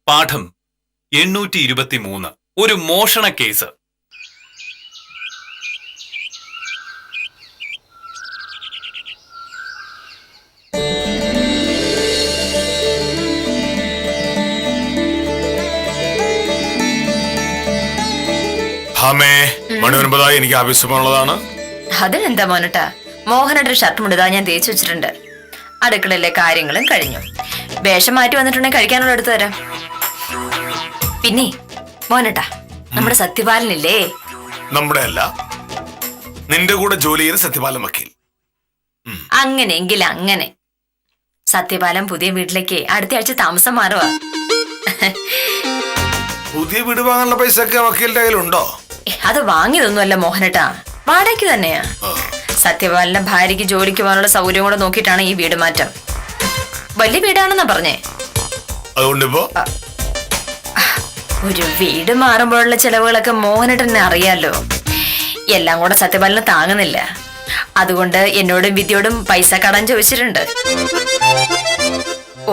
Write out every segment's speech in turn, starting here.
പാഠം 823. ഒരു മോഷണ കേസ്. മണി 9 എനിക്ക് ആവശ്യം പോകാനുള്ളതാണ്. അതിനെന്താ മോനട്ടാ, മോഹനയുടെ ഷർട്ട് മുടിതാ ഞാൻ തേച്ചു വെച്ചിട്ടുണ്ട്. അടുക്കളയിലെ കാര്യങ്ങളും കഴിഞ്ഞു. വേഷം മാറ്റി വന്നിട്ടുണ്ടെങ്കിൽ കഴിക്കാനുള്ള എടുത്തു തരാം. പിന്നെ മോനട്ടാ, നമ്മുടെ സത്യപാലനില്ലേ? നമ്മുടെ അല്ല, നിന്റെ കൂടെ ജോലി ചെയ്യുന്ന സത്യപാലൻ വക്കീൽ. അങ്ങനെയെങ്കിൽ അങ്ങനെ. സത്യപാലൻ പുതിയ വീട്ടിലേക്ക് അടുത്ത ആഴ്ച താമസം മാറുക. പുതിയ വീട് വാങ്ങാനുള്ള പൈസ ഒക്കെ വക്കീലിന്റെ കയ്യിലുണ്ടോ? അത് വാങ്ങിയതൊന്നുമല്ല മോഹനട്ടാ, വാടകയ്ക്ക് തന്നെയാ. സത്യപാലന്റെ ഭാര്യയ്ക്ക് ജോലിക്ക് പോകാനുള്ള സൗകര്യം കൂടെ നോക്കിയിട്ടാണ് ഈ വീട് മാറ്റം. വലിയ വീടാണെന്നാ പറഞ്ഞേ. അതുകൊണ്ടിപ്പോ ഒരു വീട് മാറുമ്പോഴുള്ള ചെലവുകളൊക്കെ മോഹനട്ടനെ അറിയാലോ. എല്ലാം കൂടെ സത്യപാലന് താങ്ങുന്നില്ല. അതുകൊണ്ട് എന്നോടും വിദ്യയോടും പൈസ കടം ചോദിച്ചിട്ടുണ്ട്.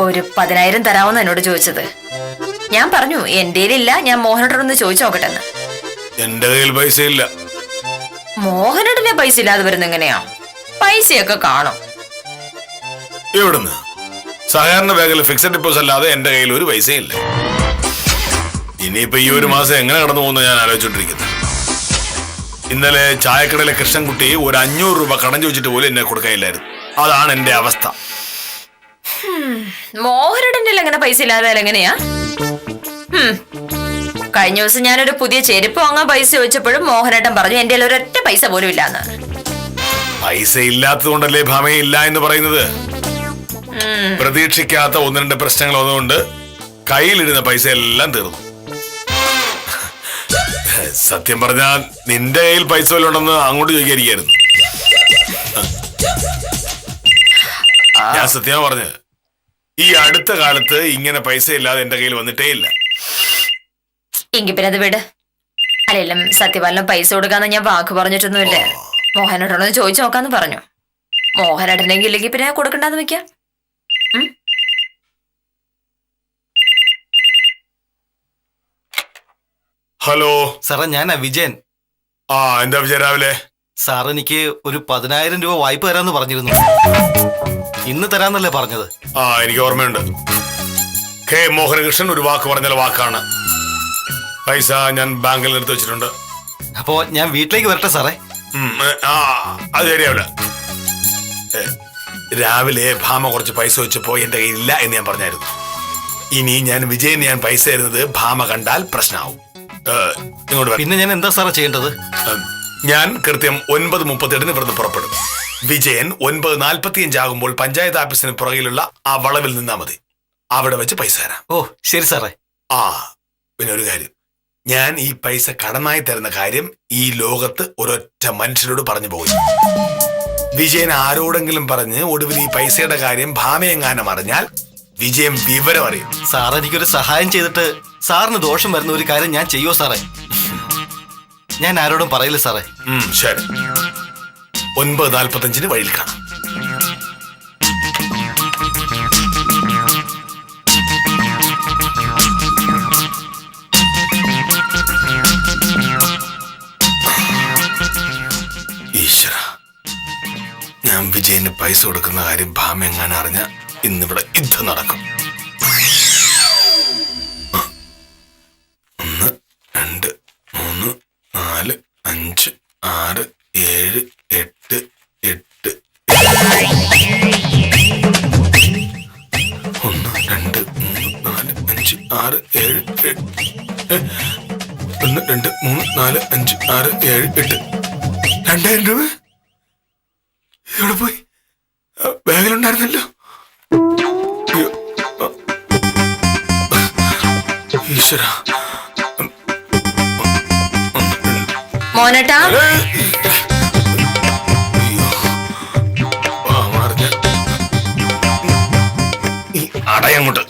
ഒരു 10,000 തരാമെന്ന് എന്നോട് ചോദിച്ചത്. ഞാൻ പറഞ്ഞു എന്റെയിലില്ല, ഞാൻ മോഹനട്ടനൊന്ന് ചോദിച്ചു നോക്കട്ടെന്ന്. എന്റെ കയ്യിൽ പൈസ ഇല്ല. മോഹനട്ടനെ പൈസ ഇല്ലാതെ വരുന്ന എങ്ങനെയാ? പൈസയൊക്കെ കാണും. എവിടുന്ന്? സഹകരണ ബാങ്കിൽ ഫിക്സഡ് ഡിപ്പോസിറ്റ് അല്ലാതെ എന്റെ കയ്യിൽ ഒരു പൈസ ഇല്ല. ഇനിയിപ്പോ ഈ ഒരു മാസം എങ്ങനെ കടന്നു പോകുന്ന ഞാൻ ആലോചിച്ചോണ്ടിരിക്കുന്നത്. ഇന്നലെ ചായക്കടയിലെ കൃഷ്ണൻകുട്ടി ഒരു 500 രൂപ കടം ചോദിച്ചിട്ട് പോലും എന്നെ കൊടുക്കാനില്ലായിരുന്നു. അതാണ് എന്റെ അവസ്ഥ. മോഹനട്ടന്റെ എങ്ങനെ പൈസ ഇല്ലാതെ എങ്ങനെയാ? കഴിഞ്ഞ ദിവസം ഞാനൊരു പുതിയ ചെരുപ്പ് വാങ്ങാൻ പൈസ ചോദിച്ചപ്പോഴും മോഹനേട്ടൻ പറഞ്ഞു എന്റെ ഒരൊറ്റ പൈസ പോലും ഇല്ലാന്ന്. പൈസ ഇല്ലാത്തത് കൊണ്ടല്ലേ ഭാമയെ ഇല്ല എന്ന് പറയുന്നത്. പ്രതീക്ഷിക്കാത്ത 1-2 പ്രശ്നങ്ങൾ വന്നുകൊണ്ട് കയ്യിലിരുന്ന പൈസ എല്ലാം തീർന്നു. സത്യം പറഞ്ഞാൽ നിന്റെ കയ്യിൽ പൈസ വല്ലതും ഉണ്ടെന്ന് അങ്ങോട്ട് ചോദിക്കാതിരിക്കായിരുന്നു. ഞാൻ സത്യമാ പറഞ്ഞത്, ഈ അടുത്ത കാലത്ത് ഇങ്ങനെ പൈസ ഇല്ലാതെ എന്റെ കയ്യിൽ വന്നിട്ടേ ഇല്ല. എങ്കിൽ പിന്നെ അത് വിട്. അല്ലെങ്കിലും സത്യപാലനം പൈസ കൊടുക്കാന്ന് ഞാൻ വാക്ക് പറഞ്ഞിട്ടൊന്നുമില്ല. മോഹനേട്ടനോട് ചോദിച്ചു നോക്കാന്ന് പറഞ്ഞു. മോഹനേട്ടനെങ്കിൽ ഇല്ലെങ്കിൽ പിന്നെ കൊടുക്കണ്ടെന്ന് വെക്കാം. ഹലോ സാറേ, ഞാനാ വിജയൻ. എന്താ വിജയ രാവിലെ? സാർ എനിക്ക് ഒരു 10,000 രൂപ വായ്പ തരാന്ന് പറഞ്ഞിരുന്നു. ഇന്ന് തരാന്നല്ലേ പറഞ്ഞത്? എനിക്ക് ഓർമ്മയുണ്ട്. കെ മോഹനകൃഷ്ണൻ ഒരു വാക്ക് പറഞ്ഞാൽ വാക്കാണ്. പൈസ ഞാൻ ബാങ്കിൽ എടുത്ത് വെച്ചിട്ടുണ്ട്. അപ്പോ ഞാൻ വീട്ടിലേക്ക് വരട്ടെ സാറേ? അത് ശരിയാവില്ല. രാവിലെ ഭാമ കുറച്ച് പൈസ വെച്ചപ്പോ എന്റെ കയ്യിൽ ഇല്ല എന്ന് ഞാൻ പറഞ്ഞായിരുന്നു. ഇനി ഞാൻ വിജയന് ഞാൻ പൈസ തരുന്നത് ഭാമ കണ്ടാൽ പ്രശ്നമാവും. ഇങ്ങോട്ട് പിന്നെ ഞാൻ എന്താ സാറേ ചെയ്യേണ്ടത്? ഞാൻ കൃത്യം 9:38 ഇവിടുന്ന് പുറപ്പെടും. വിജയൻ 9:45 ആകുമ്പോൾ പഞ്ചായത്ത് ഓഫീസിന് പുറകിലുള്ള ആ വളവിൽ നിന്നാ മതി. അവിടെ വെച്ച് പൈസ തരാം. ഓ ശരി സാറേ. പിന്നെ ഒരു കാര്യം, ഞാൻ ഈ പൈസ കടമായി തരുന്ന കാര്യം ഈ ലോകത്ത് ഒരൊറ്റ മനുഷ്യരോട് പറഞ്ഞു പോയി. വിജയൻ ആരോടെങ്കിലും പറഞ്ഞ് ഒടുവിൽ ഈ പൈസയുടെ കാര്യം ഭാമയെങ്ങാനും അറിഞ്ഞാൽ വിജയം വിവരം അറിയും. സാർ എനിക്കൊരു സഹായം ചെയ്തിട്ട് സാറിന് ദോഷം വരുന്ന ഒരു കാര്യം ഞാൻ ചെയ്യോ സാറേ? ഞാൻ ആരോടും പറയില്ല സാറേ. ശരി, 9:45 വഴിയിൽ കാണാം. ഈശ്വര, ഞാൻ വിജയന് പൈസ കൊടുക്കുന്ന കാര്യം ഭാമ എങ്ങാനും അറിഞ്ഞ ഇന്നിവിടെ യുദ്ധം നടക്കും. 1 2 3 4 5 6 7 8 8 1 2 3 4 5 6 7 8 1 2 3 4 5 6 7 8 2,000 രൂപ എവിടെ പോയി? ബാഗിലുണ്ടായിരുന്നല്ലോ. ഈശ്വര, മോനേട്ടാ, അടയങ്ങോട്ട്.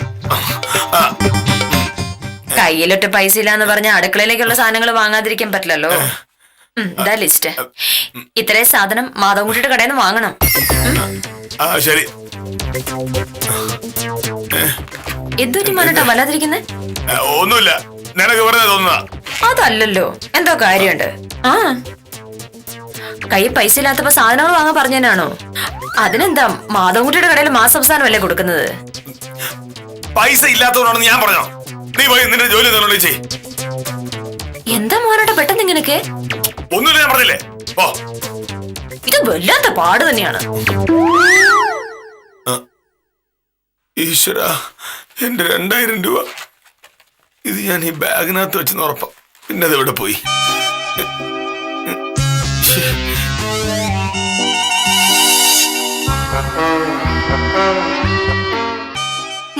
കയ്യിലൊട്ട് പൈസ ഇല്ലാന്ന് പറഞ്ഞ അടുക്കളയിലേക്കുള്ള സാധനങ്ങൾ വാങ്ങാതിരിക്കാൻ പറ്റില്ലല്ലോ. ഇതാ ലിസ്റ്റ്. ഇത്രയും സാധനം മാധവൻകുട്ടിയുടെ കടയിൽ നിന്ന് വാങ്ങണം. ശരി, എന്തുപറ്റി മോനട്ടാ വല്ലാതിരിക്കുന്നേ? ഒന്നുമില്ല, നിനക്ക് വെറുതെ തോന്നുക. അതല്ലല്ലോ, എന്തോ കാര്യമുണ്ട്. ആ കയ്യിൽ പൈസ ഇല്ലാത്തപ്പോ സാധനങ്ങൾ വാങ്ങാൻ പറഞ്ഞാണോ? അതിനെന്താ, മാധവൻകുട്ടിയുടെ കടയിൽ മാസാവസാനമല്ലേ കൊടുക്കുന്നത്? പൈസ ഇല്ലാത്തതുകൊണ്ടാണെന്ന് ഞാൻ പറഞ്ഞോ? നീ പോയി നിന്റെ ജോലി തന്നെ ചെയ്. എന്താ മോനോട്ട് പെട്ടെന്ന് ഇങ്ങനെയൊക്കെ? ഒന്നുമില്ല, ഞാൻ പറഞ്ഞില്ലേ. ഓ, ഇത് വല്ലാത്ത പാട് തന്നെയാണ്. ഈശ്വര, എന്റെ 2000 രൂപ ഇത് ഞാൻ ഈ ബാഗിനകത്ത് വെച്ചെന്ന് ഉറപ്പാ. പിന്നെ അത് എവിടെ പോയി?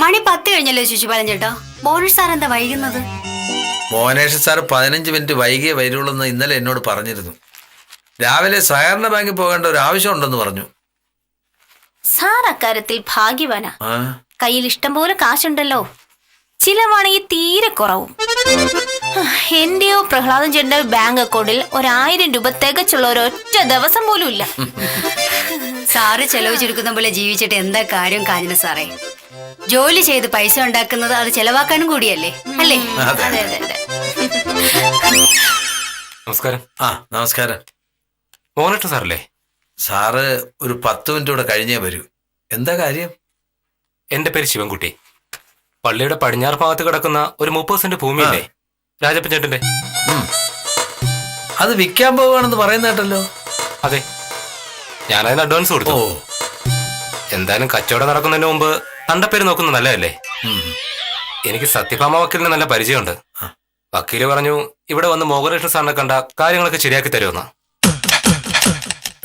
മണി 10 കഴിഞ്ഞല്ലോ ശിശുപാലൻ ചേട്ടാ. മോനേഷ് സാർ എന്താ വൈകുന്നത്? മോനേഷ് സാർ 15 മിനിറ്റ് വൈകിയേ വരുള്ളൂ എന്ന് ഇന്നലെ എന്നോട് പറഞ്ഞിരുന്നു. രാവിലെ സഹകരണ ബാങ്കിൽ പോകേണ്ട ഒരു ആവശ്യം ഉണ്ടെന്ന് പറഞ്ഞു. സാർ അക്കാര്യത്തിൽ ഭാഗ്യവാനാ. ആ, കയ്യിൽ ഇഷ്ടം പോലെ കാശുണ്ടല്ലോ. ചിലവാണെങ്കിൽ തീരെ കുറവും. എന്റെയോ പ്രഹ്ലാദൻ ചേട്ടന്റെ ബാങ്ക് അക്കൗണ്ടിൽ 1000 രൂപ തികച്ചുള്ള ഒരൊറ്റ ദിവസം പോലും ഇല്ല. സാറ് ചെലവ് ചുരുക്കുന്ന പോലെ ജീവിച്ചിട്ട് എന്താ കാര്യം കാഞ്ഞന സാറേ? ജോലി ചെയ്ത് പൈസ ഉണ്ടാക്കുന്നത് അത് ചെലവാക്കാനും കൂടിയല്ലേ, അല്ലേ? അതെ. അതെ അതെ അതെ. നമസ്കാരം. ആ നമസ്കാരം. മോനേഷ് സാറല്ലേ? സാറ് ഒരു 10 മിനിറ്റ് കൂടെ കഴിഞ്ഞേ വരൂ. എന്താ കാര്യം? എന്റെ പേര് ശിവൻകുട്ടി. പള്ളിയുടെ പടിഞ്ഞാറ് ഭാഗത്ത് കിടക്കുന്ന ഒരു 30 സെന്റ് ഭൂമിയില്ലേ രാജപ്പൻ ചേട്ടന്റെ? അത് വിൽക്കാൻ പോവുകയാണെന്ന് പറയുന്ന കേട്ടല്ലോ. അതെ, ഞാനതിന് അഡ്വാൻസ് കൊടുത്തു. ഓ, എന്തായാലും കച്ചവടം നടക്കുന്നതിന് മുമ്പ് തന്റെ പേര് നോക്കുന്നത് നല്ലതല്ലേ? എനിക്ക് സത്യഭാമ വക്കീലിന് നല്ല പരിചയമുണ്ട്. വക്കീല് പറഞ്ഞു ഇവിടെ വന്ന് മോഹനകൃഷ്ണൻ സാറിനെ കണ്ട കാര്യങ്ങളൊക്കെ ശരിയാക്കി തരുമെന്ന്.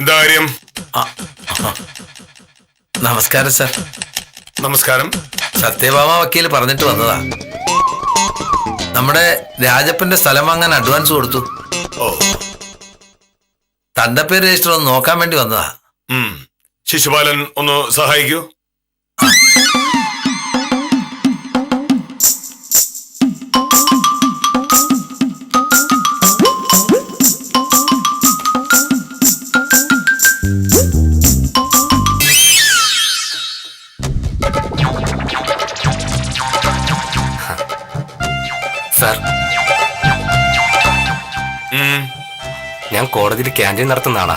എന്താ കാര്യം? നമസ്കാരം സാർ. നമസ്കാരം. സത്യഭാമ വക്കീൽ പറഞ്ഞിട്ട് വന്നതാ. നമ്മുടെ രാജപ്പന്റെ സ്ഥലം വാങ്ങാൻ അഡ്വാൻസ് കൊടുത്തു. ഓ, തന്റെ പേര് രജിസ്റ്റർ ഒന്ന് നോക്കാൻ വേണ്ടി വന്നതാ. ശിശുപാലൻ ഒന്ന് സഹായിക്കൂ. സാർ, ഞാൻ കോടതിയിൽ ക്യാൻറ്റീൻ നടത്തുന്ന ആളാ.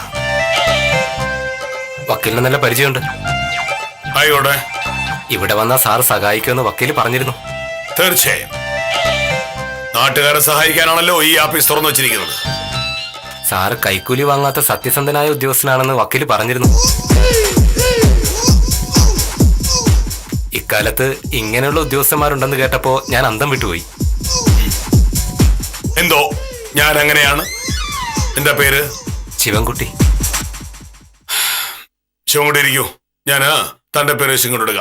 വക്കീലിന് നല്ല പരിചയമുണ്ട്. ആയിക്കോട്ടെ, ഇവിടെ വന്ന സാർ സഹായിക്കുമെന്ന് വക്കീല് പറഞ്ഞിരുന്നു. തീർച്ചയായും. നാട്ടുകാരെ സഹായിക്കാനാണല്ലോ ഈ ആഫീസ് തുറന്നു വെച്ചിരിക്കുന്നത്. സാറ് കൈക്കൂലി വാങ്ങാത്ത സത്യസന്ധനായ ഉദ്യോഗസ്ഥനാണെന്ന് വക്കീല് പറഞ്ഞിരുന്നു. ഇക്കാലത്ത് ഇങ്ങനെയുള്ള ഉദ്യോഗസ്ഥന്മാരുണ്ടെന്ന് കേട്ടപ്പോ ഞാൻ അന്തം വിട്ടുപോയി. എന്തോ ഞാൻ അങ്ങനെയാണ്. എന്താ പേര്? ശിവൻകുട്ടി. ശിവൻകുട്ടി ഇരിക്കൂ. ഞാന് തന്റെ പേര് ശിവൻകുട്ടി.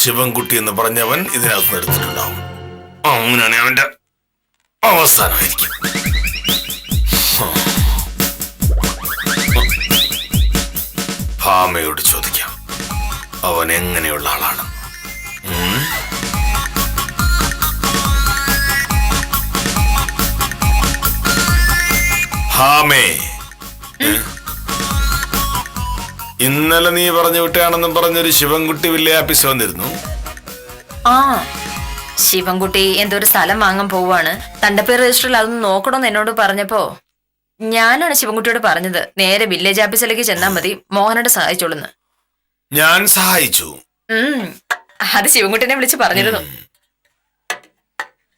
ശിവൻകുട്ടി എന്ന് പറഞ്ഞവൻ ഇതിനകത്ത് എടുത്തിട്ടുണ്ടാവും. അങ്ങനെയാണ് അവന്റെ അവസാനമായിരിക്കും. ഭാമയോട് ചോദിക്കാം അവൻ എങ്ങനെയുള്ള ആളാണ്. ഭാമേ, ഇന്നലെ നീ പറഞ്ഞു വിട്ടാണെന്നും പറഞ്ഞൊരു ശിവൻകുട്ടി വലിയ ആഫീസ് വന്നിരുന്നു. ആ, ശിവൻകുട്ടി എന്തോ ഒരു സ്ഥലം വാങ്ങാൻ പോവാണ്, തന്റെ പേര് രജിസ്റ്ററിൽ അതൊന്ന് നോക്കണമെന്ന് എന്നോട് പറഞ്ഞപ്പോ ഞാനാണ് ശിവൻകുട്ടിയോട് പറഞ്ഞത് നേരെ വില്ലേജ് ഓഫീസിലേക്ക് ചെന്നാൽ മതി, മോഹനോട് സഹായിച്ചോളുന്ന്. ഞാൻ സഹായിച്ചു. അത് ശിവൻകുട്ടിനെ വിളിച്ച് പറഞ്ഞിരുന്നു.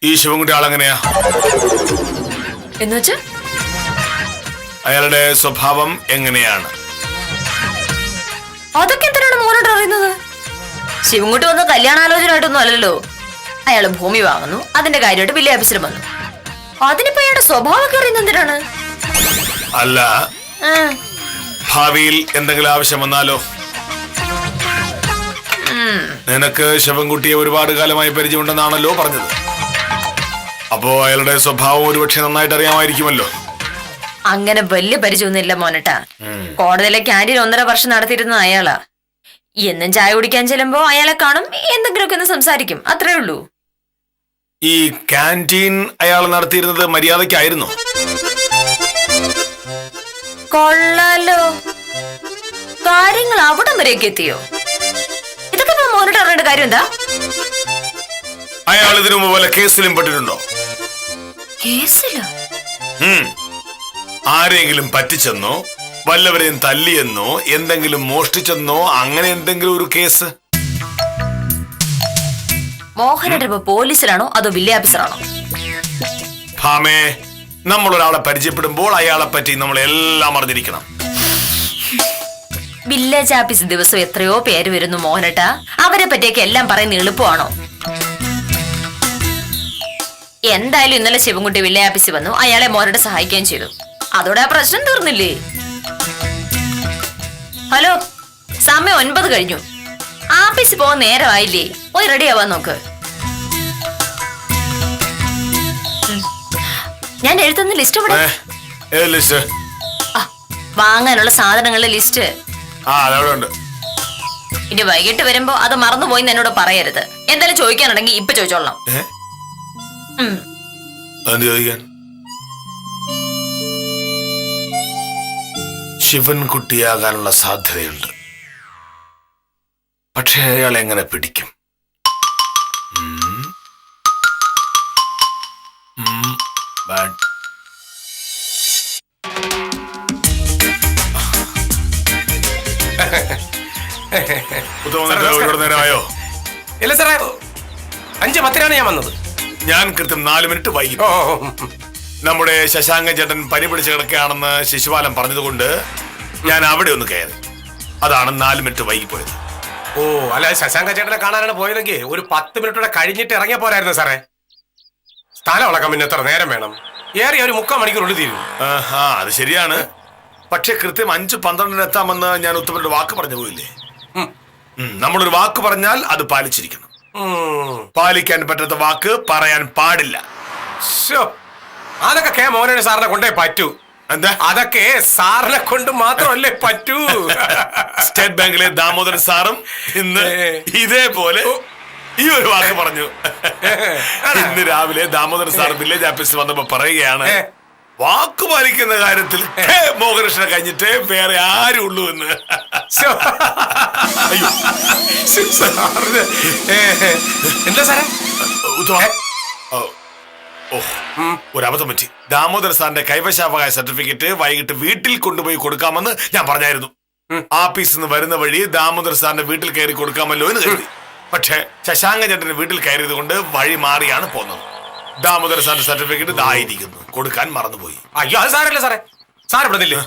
ഈ ശിവൻകുട്ടി ആളെങ്ങനെയാ? എന്നുവെച്ചാ അയാളുടെ സ്വഭാവം എങ്ങനെയാണ്? അതൊക്കെ എന്തിനാണ് മോനോട് അറിയുന്നത്? ശിവൻകുട്ടി വന്ന് കല്യാണാലോചനയായിട്ടൊന്നും അല്ലല്ലോ. അയാള് ഭൂമി വാങ്ങുന്നു, അതിന്റെ കാര്യമായിട്ട് വലിയ ഓഫീസിൽ വന്നു. അതിനിപ്പോ അയാളുടെ സ്വഭാവമൊക്കെ അറിയുന്നത് എന്തിനാണ്? അല്ല, ഭാവിയിൽ എന്തെങ്കിലും ആവശ്യം വന്നാലോ? നിനക്ക് ശിവൻകുട്ടിയെ ഒരുപാട് കാലമായി പരിചയമുണ്ടെന്നാണല്ലോ പറഞ്ഞത്. അപ്പോ അയാളുടെ സ്വഭാവം ഒരുപക്ഷെ നന്നായിട്ട് അറിയാമായിരിക്കുമല്ലോ. അങ്ങനെ വലിയ പരിചയമൊന്നുമില്ല മോനട്ടാ. കോടതിയിലെ ക്യാൻറ്റീൻ 1.5 വർഷം നടത്തിയിരുന്ന അയാളാ. എന്നും ചായ കുടിക്കാൻ ചെല്ലുമ്പോ അയാളെ കാണും, എന്തെങ്കിലുമൊക്കെ ഒന്ന് സംസാരിക്കും, അത്രേ ഉള്ളൂ. ഈ ക്യാൻറ്റീൻ അയാൾ നടത്തിയിരുന്നത് മര്യാദയ്ക്കായിരുന്നോ? കൊള്ളാലോ, കാര്യങ്ങൾ അവിടം വരെയൊക്കെ എത്തിയോ? ഇതൊക്കെ ഇപ്പൊ മോനട്ട് അറിയേണ്ട കാര്യം എന്താ? അയാൾ ഇതിനു മുമ്പ് വല്ല കേസിലും പെട്ടിട്ടുണ്ടോ? കേസിലോ? ആരെങ്കിലും പറ്റിച്ചെന്നോ, വല്ലവരെയും തല്ലിയെന്നോ, എന്തെങ്കിലും മോഷ്ടിച്ചെന്നോ, അങ്ങനെ എന്തെങ്കിലും ഒരു കേസ്? മോഹനേട്ടൻ ഇപ്പൊ പോലീസിലാണോ അതോ വില്ലേജ് ഓഫീസറാണോ? ഭാമേ, നമ്മൾ ഒരാളെ പരിചയപ്പെടുമ്പോൾ അയാളെ പറ്റി നമ്മൾ എല്ലാം അറിഞ്ഞിരിക്കണം. വില്ലേജ് ഓഫീസ് ദിവസം എത്രയോ പേര് വരുന്നു മോഹനേട്ടാ. അവരെ പറ്റിയൊക്കെ എല്ലാം പറയുന്ന എളുപ്പമാണോ? എന്തായാലും ഇന്നലെ ശിവൻകുട്ടി വില്ലേജ് ഓഫീസിൽ വന്നു, അയാളെ മോഹനേട്ട സഹായിക്കുകയും ചെയ്തു. അതോടെ ആ പ്രശ്നം തീർന്നില്ലേ? ഹലോ, സമയം 9 കഴിഞ്ഞു. ആഫീസിൽ പോകാൻ നേരമായില്ലേ? പോയി റെഡി ആവാൻ നോക്ക്. ഞാൻ എഴുതുന്ന ലിസ്റ്റ് ഇവിടെ. ലിസ്റ്റ് വാങ്ങാനുള്ള സാധനങ്ങളുടെ ലിസ്റ്റ്. അതവിടെ. ഇനി വൈകിട്ട് വരുമ്പോ അത് മറന്നുപോയി എന്നോട് പറയരുത്. എന്തായാലും ചോദിക്കാനുണ്ടെങ്കിൽ ഇപ്പൊ ചോദിച്ചോളാം. ചോദിക്കാൻ ശിവൻകുട്ടിയാകാനുള്ള സാധ്യതയുണ്ട്. പക്ഷെ അയാൾ എങ്ങനെ പിടിക്കും? നേരമായോ? ഇല്ല സാറേ, 5:10 ഞാൻ വന്നത്. ഞാൻ കൃത്യം 4 മിനിറ്റ് വൈകി. നമ്മുടെ ശശാങ്കൻ ചേട്ടൻ പനി പിടിച്ച് കിടക്കുകയാണെന്ന് ശിശുപാലൻ പറഞ്ഞതുകൊണ്ട് ഞാൻ അവിടെ ഒന്ന് കയറി. അതാണ് 4 മിനിറ്റ് വൈകി പോയത്. ഓ, അല്ല, ശശാങ്ക ചേട്ടനെ കാണാനാണ് പോയതെങ്കിൽ ഒരു 10 മിനിറ്റൂടെ കഴിഞ്ഞിട്ട് ഇറങ്ങിയ പോരായിരുന്നു സാറേ. സ്ഥലം ഇളക്കാൻ പിന്നെ എത്ര നേരം വേണം? ഏറിയ ഒരു 3/4 മണിക്കൂറുള്ളിൽ തീരും. അത് ശരിയാണ്. പക്ഷെ കൃത്യം 5:12 എത്താമെന്ന് ഞാൻ ഉത്തമനോട് വാക്ക് പറഞ്ഞു പോയില്ലേ? നമ്മളൊരു വാക്ക് പറഞ്ഞാൽ അത് പാലിച്ചിരിക്കണം. പാലിക്കാൻ പറ്റാത്ത വാക്ക് പറയാൻ പാടില്ല. അതൊക്കെ കെ മോഹനൻ സാറിനെ കൊണ്ടേ പറ്റൂ. എന്താ? അതൊക്കെ സാറിനെ കൊണ്ട് മാത്രമല്ലേ പറ്റൂ. സ്റ്റേറ്റ് ബാങ്കിലെ ദാമോദരൻ സാറും ഇന്ന് ഇതേപോലെ ഈ ഒരു വാക്ക് പറഞ്ഞു. ഇന്ന് രാവിലെ ദാമോദരൻ സാർ വില്ലേജ് ഓഫീസിൽ വന്നപ്പോ പറയുകയാണ്, വാക്ക് പാലിക്കുന്ന കാര്യത്തിൽ മോഹനകൃഷ്ണനെ കഴിഞ്ഞിട്ട് വേറെ ആരും ഉള്ളൂ എന്ന്. അയ്യോ, എന്താ സാറേ? ഒരബദ്ധം പറ്റി. ദാമോദർ സാറിന്റെ കൈവശാവകാശ സർട്ടിഫിക്കറ്റ് വൈകിട്ട് വീട്ടിൽ കൊണ്ടുപോയി കൊടുക്കാമെന്ന് ഞാൻ പറഞ്ഞായിരുന്നു. ആഫീസിൽ നിന്ന് വരുന്ന വഴി ദാമോദർ സാറിന്റെ വീട്ടിൽ കയറി കൊടുക്കാമല്ലോ എന്ന് കരുതി. പക്ഷെ ശശാങ്ക ചേട്ടന്റെ വീട്ടിൽ കയറിയത് കൊണ്ട് വഴി മാറിയാണ് പോകുന്നത്. ദാമോദർ സാറിന്റെ സർട്ടിഫിക്കറ്റ് ഇതായിരിക്കുന്നു, കൊടുക്കാൻ മറന്നുപോയി. അയ്യോ, അത് സാറല്ലേ സാറേ. സാർ ഇവിടെ നില്ലേ?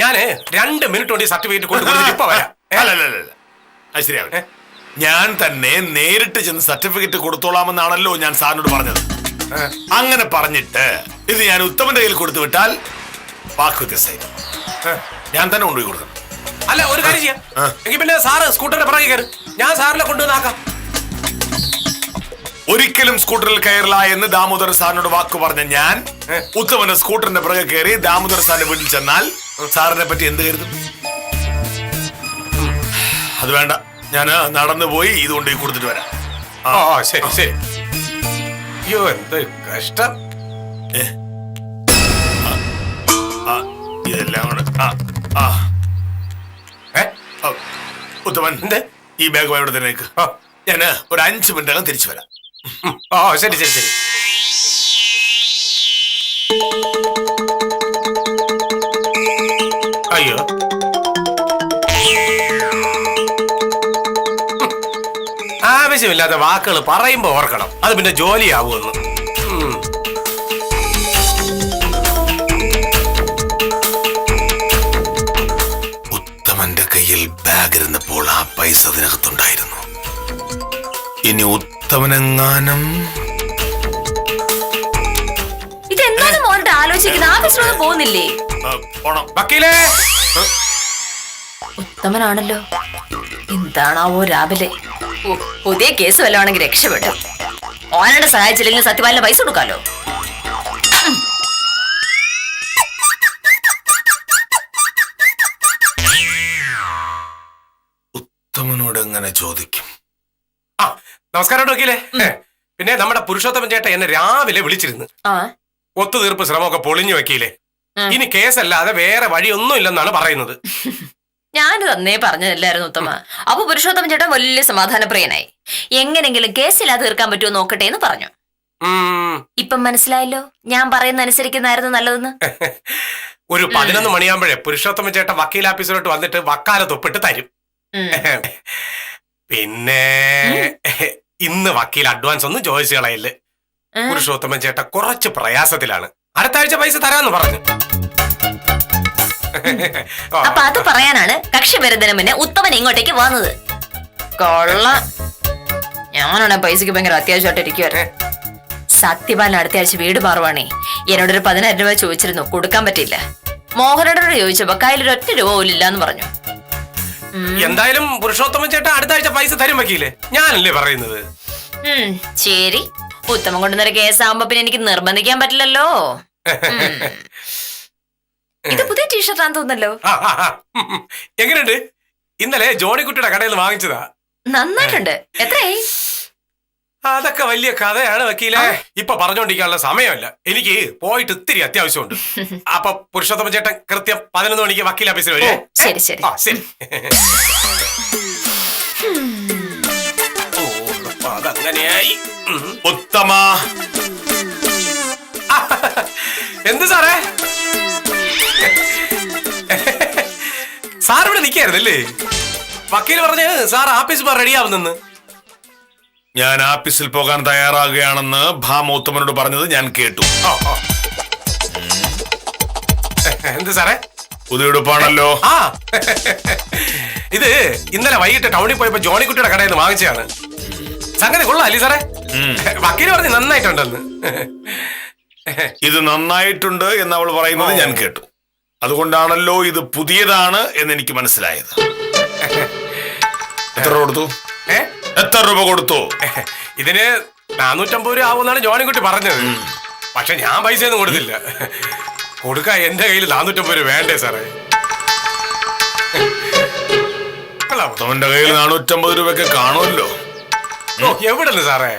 ഞാന് 2 മിനിറ്റ് കൊണ്ട് സർട്ടിഫിക്കറ്റ് കൊണ്ടുപോയി ഇപ്പൊ വരാം. അല്ലല്ല, അത് ശരിയാവട്ടെ. ഞാൻ തന്നെ നേരിട്ട് ചെന്ന് സർട്ടിഫിക്കറ്റ് കൊടുത്തോളാമെന്നാണല്ലോ ഞാൻ സാറിനോട് പറഞ്ഞത്. അങ്ങനെ പറഞ്ഞിട്ട് ഇത് ഞാൻ ഉത്തമന്റെ കയ്യിൽ കൊടുത്തു വിട്ടാൽ വാക്ക് വ്യത്യസ്തമായിരുന്നു. ഞാൻ തന്നെ കൊണ്ടുപോയി കൊടുക്കണം. അല്ല, ഒരു കാര്യം ചെയ്യാം. എങ്കിൽ പിന്നെ സാറ് സ്കൂട്ടറിന്റെ പുറകെ കയറി, ഞാൻ സാറിനെ കൊണ്ടുവന്നാക്കാം. ഒരിക്കലും സ്കൂട്ടറിൽ കയറില്ല എന്ന് ദാമോദരൻ സാറിനോട് വാക്ക് പറഞ്ഞ ഞാൻ ഉത്തമന്റെ സ്കൂട്ടറിന്റെ പുറകെ കയറി ദാമോദരൻ സാറിന്റെ വീട്ടിൽ ചെന്നാൽ സാറിനെ പറ്റി എന്ത് കരുതും? അത് വേണ്ട, ഞാൻ നടന്നു പോയി ഇത് കൊണ്ടുപോയി കൊടുത്തിട്ട് വരാം. ശരി ശരി. അയ്യോ, എന്ത് കഷ്ടം. ഇതെല്ലാം ഉത്തമൻ, ഈ ബാഗ് ഇവിടെ തന്നെ ഞാൻ ഒരു 5 മിനിറ്റകം തിരിച്ചു വരാം. ശരി ശരി ശരി. അയ്യോ, ആവശ്യമില്ലാത്ത വാക്കുകൾ പറയുമ്പോ ഓർക്കണം, അത് പിന്നെ ജോലിയാവുമെന്ന്. ഉത്തമന്റെ കയ്യിൽ ബാഗ് ഇരുന്നപ്പോൾ ആ പൈസ അതിനകത്തുണ്ടായിരുന്നു. ഇനി ഉത്തമനെങ്ങാനും ഇതെന്താണ് മോനോട്ട് ആലോചിക്കുന്നത്? ആഫീസിലൊന്നും പോകുന്നില്ലേ? പോണം. വക്കീലേ, ഉത്തമനാണല്ലോ. എന്താണാവോ രാവിലെ? പുതിയ കേസ് വല്ലതാണെങ്കിൽ രക്ഷപ്പെട്ടു. ഓനോട് സഹായിച്ചില്ലെങ്കിൽ സത്യപാലിന് പൈസ കൊടുക്കാലോ. ഉത്തമനോട് എങ്ങനെ ചോദിക്കും? ആ നമസ്കാരം വക്കീലേ. പിന്നെ നമ്മുടെ പുരുഷോത്തമൻ ചേട്ടൻ എന്നെ രാവിലെ വിളിച്ചിരുന്നു. ആ ഒത്തുതീർപ്പ് ശ്രമമൊക്കെ പൊളിഞ്ഞു വക്കീലേ. ഇനി കേസല്ലാതെ വേറെ വഴിയൊന്നും ഇല്ലെന്നാണ് പറയുന്നത്. ഞാനിത് അന്നേ പറഞ്ഞതല്ലായിരുന്നു ഉത്തമ. അപ്പൊ പുരുഷോത്തമൻ ചേട്ടൻ വലിയ സമാധാനപ്രിയനായി. എങ്ങനെങ്കിലും കേസില്ലാതെ തീർക്കാൻ പറ്റുമോ നോക്കട്ടെ എന്ന് പറഞ്ഞു. ഇപ്പം മനസ്സിലായല്ലോ ഞാൻ പറയുന്ന അനുസരിക്കുന്നതായിരുന്നു നല്ലതെന്ന്. ഒരു 11 മണിയാകുമ്പോഴേ പുരുഷോത്തമൻ ചേട്ടൻ വക്കീൽ ഓഫീസിലോട്ട് വന്നിട്ട് വക്കാലത്ത് ഒപ്പിട്ട് തരും. പിന്നെ ഇന്ന് വക്കീൽ അഡ്വാൻസ് ഒന്നും ചോദിച്ചു കളയില്ല. പുരുഷോത്തമൻ ചേട്ടൻ കുറച്ച് പ്രയാസത്തിലാണ്. അടുത്ത ആഴ്ച പൈസ തരാന്ന് പറഞ്ഞു. അപ്പൊ അത് പറയാനാണ് കക്ഷി വരുന്നതിന് മുന്നേ ഉത്തമൻ ഇങ്ങോട്ടേക്ക് വന്നത്. കൊള്ളാം. ഞാനാണ് പൈസക്ക് ഭയങ്കര അത്യാവശ്യമായിട്ട് ഇരിക്കുവായിരുന്നു. സത്യപാലൻ അടുത്ത ആഴ്ച വീട് മാറുവാണേ. എന്നോടൊരു 10,000 രൂപ ചോദിച്ചിരുന്നു, കൊടുക്കാൻ പറ്റില്ല. മോഹനോട് ചോദിച്ചപ്പോ കയ്യിൽ 1 രൂപ പോലും ഇല്ലാന്ന് പറഞ്ഞു. എന്തായാലും പുരുഷോത്തമൻ ചേട്ടൻ അടുത്ത ആഴ്ച പൈസ തരും വക്കീലേ. ഞാനല്ലേ പറയുന്നത്. ശരി, ഉത്തമം കൊണ്ടുവന്നൊരു കേസാകുമ്പോ പിന്നെ എനിക്ക് നിർബന്ധിക്കാൻ പറ്റില്ലല്ലോ. ഇത് പുതിയ ടീഷർട്ടാന്ന് തോന്നല്ലോ. എങ്ങനെയുണ്ട്? ഇന്നലെ ജോണിക്കുട്ടിയുടെ കടയിൽ നിന്ന് വാങ്ങിച്ചതാ. നന്നായിട്ടുണ്ട്. എത്രയായി? അതൊക്കെ വലിയ കഥയാണ് വക്കീലെ. ഇപ്പൊ പറഞ്ഞോണ്ടിരിക്കാനുള്ള സമയമല്ല. എനിക്ക് പോയിട്ട് ഇത്തിരി അത്യാവശ്യമുണ്ട്. അപ്പൊ പുരുഷോത്തമ ചേട്ടൻ കൃത്യം 11 മണിക്ക് വക്കീൽ ഓഫീസിൽ വരെ. ശരി ശരി. ശരി. അതങ്ങനെയായി. ഉത്തമ, എന്ത് സാറേ? സാർ ഇവിടെ നിൽക്കായിരുന്നല്ലേ? വക്കീൽ പറഞ്ഞ് സാർ ആഫീസ് റെഡിയാവുന്നെന്ന്. ഞാൻ ആഫീസിൽ പോകാൻ തയ്യാറാകുകയാണെന്ന് ഭാമോത്തമനോട് പറഞ്ഞത് ഞാൻ കേട്ടു. എന്ത് സാറേ? പുതിയുടുപ്പാണല്ലോ. ആ ഇത് ഇന്നലെ വൈകിട്ട് ടൗണിൽ പോയപ്പോ ജോണിക്കുട്ടിയുടെ കടയിൽ നിന്ന് വാങ്ങിച്ചതാണ്. സംഗതി കൊള്ളാം അല്ലേ സാറേ? വക്കീല് പറഞ്ഞ് നന്നായിട്ടുണ്ടെന്ന്. ഇത് നന്നായിട്ടുണ്ട് എന്ന് അവൾ പറയുന്നത് ഞാൻ കേട്ടു. അതുകൊണ്ടാണല്ലോ ഇത് പുതിയതാണ് എന്ന് എനിക്ക് മനസ്സിലായത്. എത്ര കൊടുത്തു? എത്ര രൂപ കൊടുത്തു? ഇതിന് 450 രൂപ ആവുമെന്നാണ് ജോണിക്കുട്ടി പറഞ്ഞത്. പക്ഷെ ഞാൻ പൈസ ഒന്നും കൊടുത്തില്ല. കൊടുക്കാൻ എന്റെ കയ്യിൽ 450 രൂപ വേണ്ടേ സാറേ? ഉത്തമന്റെ കയ്യിൽ 450 രൂപയൊക്കെ കാണുമല്ലോ. എവിടെന്ന് സാറേ?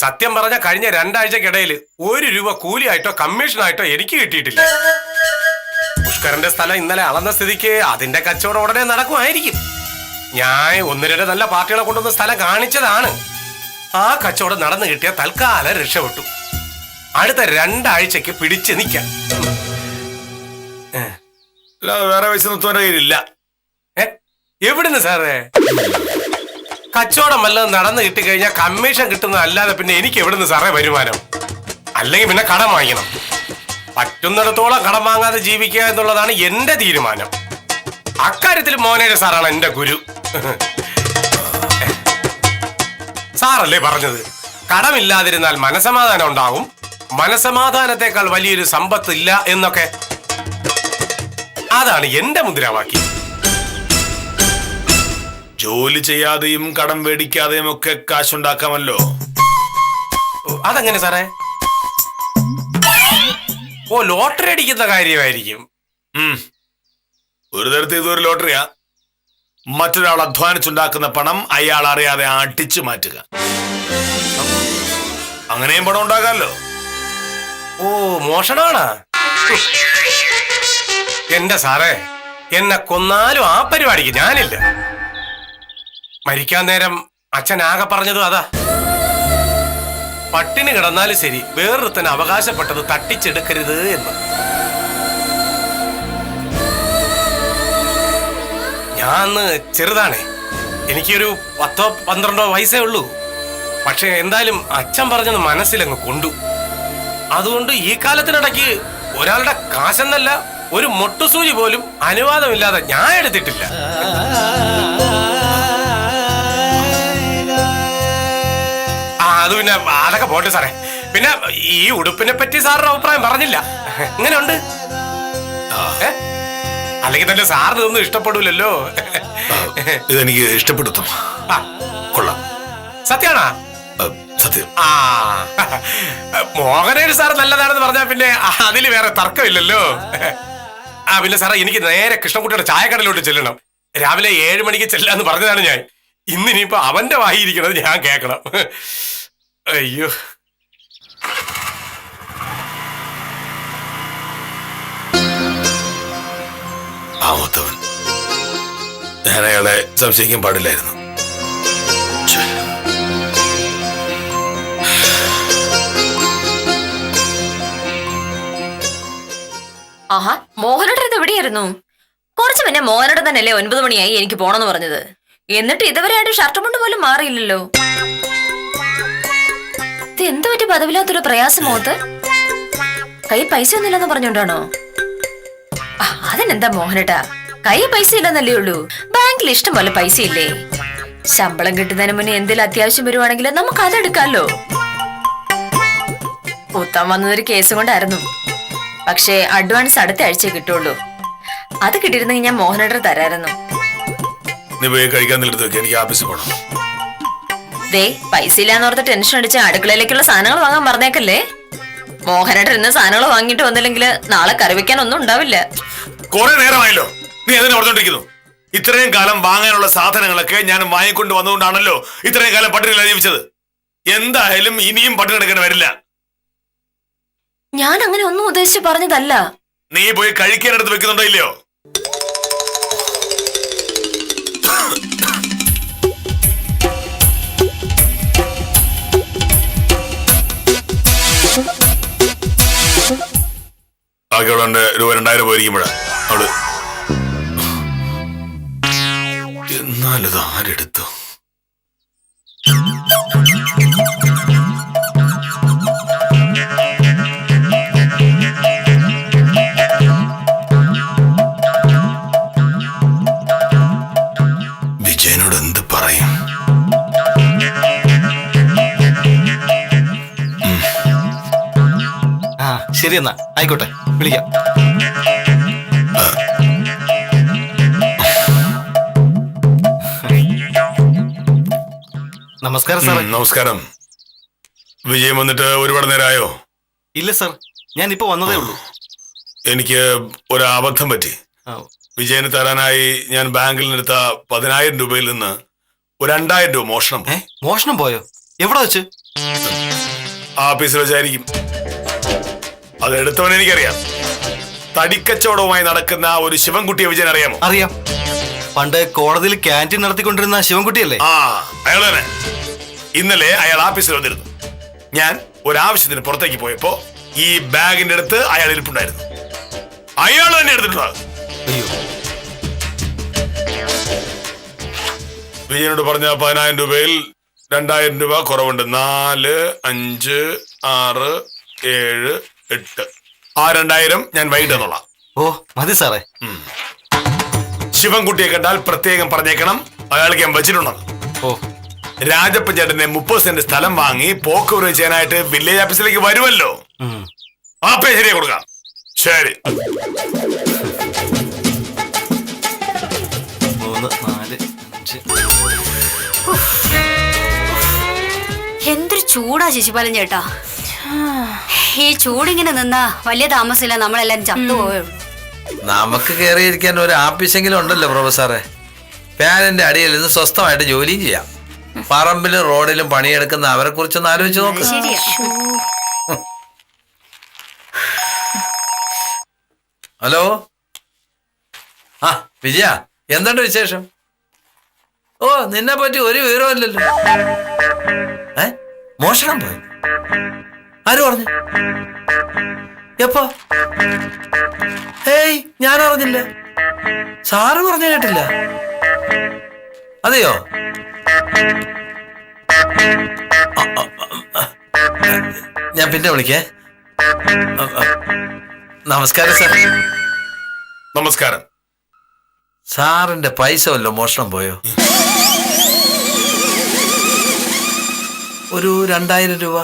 സത്യം പറഞ്ഞ കഴിഞ്ഞ 2 ആഴ്ചക്കിടയിൽ 1 രൂപ കൂലിയായിട്ടോ കമ്മീഷനായിട്ടോ എനിക്ക് കിട്ടിയിട്ടില്ല. പുഷ്കരന്റെ സ്ഥലം ഇന്നലെ അളന്ന സ്ഥിതിക്ക് അതിന്റെ കച്ചവടം ഉടനെ നടക്കുമായിരിക്കും. ഞാൻ 1-2 നല്ല പാർട്ടികളെ കൊണ്ടുവന്ന സ്ഥലം കാണിച്ചതാണ്. ആ കച്ചവടം നടന്നു കിട്ടിയ തൽക്കാലം രക്ഷപ്പെട്ടു. അടുത്ത 2 ആഴ്ചക്ക് പിടിച്ച് നിൽക്കാം. വേറെ പൈസ ഉത്തമന്റെ കയ്യിലില്ല. എവിടുന്ന് സാറേ? കച്ചവടം വല്ലതും നടന്നു കിട്ടിക്കഴിഞ്ഞാൽ കമ്മീഷൻ കിട്ടുന്നതല്ലാതെ പിന്നെ എനിക്ക് എവിടുന്ന് സാറേ വരുമാനം? അല്ലെങ്കിൽ പിന്നെ കടം വാങ്ങിക്കണം. പറ്റുന്നിടത്തോളം കടം വാങ്ങാതെ ജീവിക്കുക എന്നുള്ളതാണ് എന്റെ തീരുമാനം. അക്കാര്യത്തിൽ മോനേജ് സാറാണ് എന്റെ ഗുരു. സാറല്ലേ പറഞ്ഞത് കടമില്ലാതിരുന്നാൽ മനസമാധാനം ഉണ്ടാവും, മനസമാധാനത്തെക്കാൾ വലിയൊരു സമ്പത്ത് ഇല്ല എന്നൊക്കെ. അതാണ് എന്റെ മുദ്രാവാക്യം. ജോലി ചെയ്യാതെയും കടം മേടിക്കാതെയും ഒക്കെ കാശുണ്ടാക്കാമല്ലോ. അതെങ്ങനെ സാറേ? ഓ, ലോട്ടറി അടിക്കുന്ന കാര്യമായിരിക്കും. ഒരു തരത്തിൽ ഇതൊരു ലോട്ടറിയാ. മറ്റൊരാൾ അധ്വാനിച്ചുണ്ടാക്കുന്ന പണം അയാൾ അറിയാതെ അടിച്ചു മാറ്റുക. അങ്ങനെയും പണം ഉണ്ടാകാമല്ലോ. ഓ, മോഷണമാണ്. എന്റെ സാറേ, എന്നെ കൊന്നാലും ആ പരിപാടിക്ക് ഞാനില്ല. മരിക്കാൻ നേരം അച്ഛൻ ആകെ പറഞ്ഞതും അതാ. പട്ടിണി കിടന്നാലും ശരി വേറൊരുത്തന് അവകാശപ്പെട്ടത് തട്ടിച്ചെടുക്കരുത് എന്ന്. ഞാൻ ചെറുതാണേ, എനിക്കൊരു 10-12 വയസ്സേ ഉള്ളൂ. പക്ഷെ എന്തായാലും അച്ഛൻ പറഞ്ഞത് മനസ്സിലങ്ങ് കൊണ്ടു. അതുകൊണ്ട് ഈ കാലത്തിനിടയ്ക്ക് ഒരാളുടെ കാശെന്നല്ല ഒരു മൊട്ടുസൂചി പോലും അനുവാദമില്ലാതെ ഞാൻ എടുത്തിട്ടില്ല. അത് പിന്നെ അതൊക്കെ പോട്ടെ സാറേ. പിന്നെ ഈ ഉടുപ്പിനെ പറ്റി സാറിന്റെ അഭിപ്രായം പറഞ്ഞില്ല. എങ്ങനെയുണ്ട്? അല്ലെങ്കിൽ തന്നെ സാറിന് ഇതൊന്നും ഇഷ്ടപ്പെടൂലല്ലോ. ഇതെനിക്ക് ഇഷ്ടപ്പെടുത്തും. ആ, കൊള്ളാം. സത്യാണോ? സത്യം. ആ മോഹനേഷ് സാർ നല്ലതാണെന്ന് പറഞ്ഞാൽ പിന്നെ അതിൽ വേറെ തർക്കമില്ലല്ലോ. ആ പിന്നെ സാറേ, എനിക്ക് നേരെ കൃഷ്ണൻകുട്ടിയുടെ ചായക്കടയിലോട്ട് ചെല്ലണം. രാവിലെ 7 മണിക്ക് ചെല്ലാന്ന് പറഞ്ഞതാണ് ഞാൻ. ഇന്നിനിപ്പോ അവന്റെ വായിരിക്കണത് ഞാൻ കേൾക്കണം. അയ്യോ. ആമത്തവൻ, ഞാൻ അയാളെ സംശയിക്കാൻ പാടില്ലായിരുന്നു. ഛെ. ആഹാ, മോഹനേട്ടൻ ഇത് എവിടെയായിരുന്നു? കുറച്ച് പിന്നെ മോഹനേട്ടൻ തന്നെയല്ലേ 9 മണിയായി എനിക്ക് പോണെന്ന് പറഞ്ഞത്. എന്നിട്ട് ഇതുവരെ ആയിട്ട് ഷർട്ട് മുണ്ട് പോലും മാറിയില്ലല്ലോ. ഇത് എന്ത് പറ്റി പദവില്ലാത്തൊരു പ്രയാസം മോത്ത്? കൈ പൈസ ഒന്നുമില്ലെന്ന് പറഞ്ഞോണ്ടാണോ? അതിനെന്താ മോഹനേട്ടാ, കൈ പൈസ ഇല്ലെന്നല്ലേ ഉള്ളൂ. ബാങ്കിൽ ഇഷ്ടം പോലെ പൈസ ഇല്ലേ? ശമ്പളം കിട്ടുന്നതിന് മുന്നേ എന്തെങ്കിലും അത്യാവശ്യം വരുവാണെങ്കിൽ നമുക്ക് അതെടുക്കാമല്ലോ. പൂത്താൻ വന്നതൊരു കേസ് കൊണ്ടായിരുന്നു. പക്ഷേ അഡ്വാൻസ് അടുത്ത ആഴ്ച കിട്ടുള്ളൂ. അത് കിട്ടിയിരുന്നെങ്കിൽ ഞാൻ മോഹനേട്ടൻ തരായിരുന്നു. നീ പോയി കഴിക്കാൻ നിന്നെടുത്ത് വെക്കുക, എനിക്ക് ആഫീസിൽ പോകണം. ദേ, പൈസ ഇല്ലാന്നോർത്ത് ടെൻഷൻ അടിച്ച് അടുക്കളയിലേക്കുള്ള സാധനങ്ങൾ വാങ്ങാൻ പറഞ്ഞേക്കല്ലേ. മോഹനേട്ടൻ ഇന്ന് സാധനങ്ങൾ വാങ്ങിയിട്ട് വന്നില്ലെങ്കിൽ നാളെ കറി വെക്കാൻ ഒന്നും ഉണ്ടാവില്ല. കുറെ നേരമായല്ലോ നീ അതിനെ ഓർത്തോണ്ടിരിക്കുന്നു. ഇത്രയും കാലം വാങ്ങാനുള്ള സാധനങ്ങളൊക്കെ ഞാൻ വാങ്ങിക്കൊണ്ട് വന്നുകൊണ്ടാണല്ലോ ഇത്രയും കാലം പട്ടിണിയില്ലാതെ ജീവിച്ചത്. എന്തായാലും ഇനിയും പട്ടിണി എടുക്കേണ്ടി വരില്ല. ഞാൻ അങ്ങനെ ഒന്നും ഉദ്ദേശിച്ച് പറഞ്ഞതല്ല. നീ പോയി കഴിക്കാനെടുത്ത് വെക്കുന്നുണ്ടോ ഇല്ലയോ? ബാക്കിയുള്ള രൂപ 2000 പോയിരിക്കുമ്പോഴാ അവള്. എന്നാലത് ആരെടുത്തു? വിജയനോട് എന്ത് പറയും? ആ ശരി, എന്നാ ആയിക്കോട്ടെ, വിളിക്കാം. നമസ്കാരം സാറേ. നമസ്കാരം. വിജയൻ വന്നിട്ട് ഒരുപാട് നേരമായോ? ഇല്ല സാർ, ഞാൻ ഇപ്പൊ വന്നതേ ഉള്ളൂ. എനിക്ക് ഒരു അബദ്ധം പറ്റി. ആ, വിജയന് തരാനായി ഞാൻ ബാങ്കിൽ നിന്നെടുത്ത 10,000 രൂപയിൽ നിന്ന് ഒരു 2,000 രൂപ മോഷണം പോയി. മോഷണം പോയോ? എവിടെ വെച്ച്? ആഫീസിൽ വെച്ചായിരിക്കും. അത് എടുത്തവൻ എനിക്കറിയാം. തടിക്കച്ചവടവുമായി നടക്കുന്ന ഒരു ശിവൻകുട്ടിയെ വിജയൻ അറിയാമോ? അറിയാം. പണ്ട് കോടതിയിൽ ക്യാൻറ്റീൻ നടത്തിക്കൊണ്ടിരുന്ന ശിവൻകുട്ടിയല്ലേ? ആ, അയാൾ തന്നെ. ഇന്നലെ അയാൾ ആഫീസിൽ വന്നിരുന്നു. ഞാൻ ഒരാവശ്യത്തിന് പുറത്തേക്ക് പോയപ്പോ ഈ ബാഗിന്റെ അടുത്ത് അയാൾ ഇരിപ്പുണ്ടായിരുന്നു. അയാൾ തന്നെ എടുത്തിട്ടുണ്ടാകും. അയ്യോ, വിജയനോട് പറഞ്ഞ 10,000 രൂപയിൽ 2,000 രൂപ കുറവുണ്ട്. 4, 5, 6, 7, 8. ആ 2,000 ഞാൻ വൈകിട്ട് തന്നോളാം. ഓ മതി സാറേ. ശിവൻകുട്ടിയെ കണ്ടാൽ പ്രത്യേകം പറഞ്ഞേക്കണം, അയാൾക്ക് ഞാൻ വെച്ചിട്ടുണ്ടെന്ന്. ഓ, രാജപ്പൻ ചേട്ടനെ 30 സെന്റ് സ്ഥലം വാങ്ങി പോക്കുവരവ് ചെയ്യാനായിട്ട് വില്ലേജ് ഓഫീസിലേക്ക് വരുമല്ലോ. ആ പേ ശരിയാ കൊടുക്കാം. ശരി. 3, 4, 5. എന്തൊരു ചൂടാ ശിശുപാലൻ ചേട്ടാ. ഈ ചൂടിങ്ങനെ നിന്നാ വലിയ താമസമില്ല, നമ്മളെല്ലാരും ചത്തുപോയുള്ളൂ. നമുക്ക് കയറിയിരിക്കാൻ ഒരു ആപ്പീസെങ്കിലും ഉണ്ടല്ലോ പ്രൊഫസറെ. ഫാനിന്റെ അടിയിൽ നിന്ന് സ്വസ്ഥമായിട്ട് ജോലിയും ചെയ്യാം. പറമ്പിലും റോഡിലും പണിയെടുക്കുന്ന അവരെ കുറിച്ചൊന്ന് ആലോചിച്ച് നോക്ക്. ശരിയാ. ഹലോ, ആ വിജയ, എന്തുണ്ട് വിശേഷം? ഓ, നിന്നെ പറ്റി ഒരു വിവരമില്ലല്ലോ. മോഷണം പോയി? ആര് പറഞ്ഞു? എപ്പോ? ഏയ്, ഞാൻ അറിഞ്ഞില്ല. സാറ് പറഞ്ഞു കേട്ടില്ല. അതെയോ? ഞാൻ പിന്നെ വിളിക്കേ. നമസ്കാരം സാർ. നമസ്കാരം. സാറിന്റെ പൈസ വല്ലോ മോഷണം പോയോ? ഒരു 2,000 രൂപ.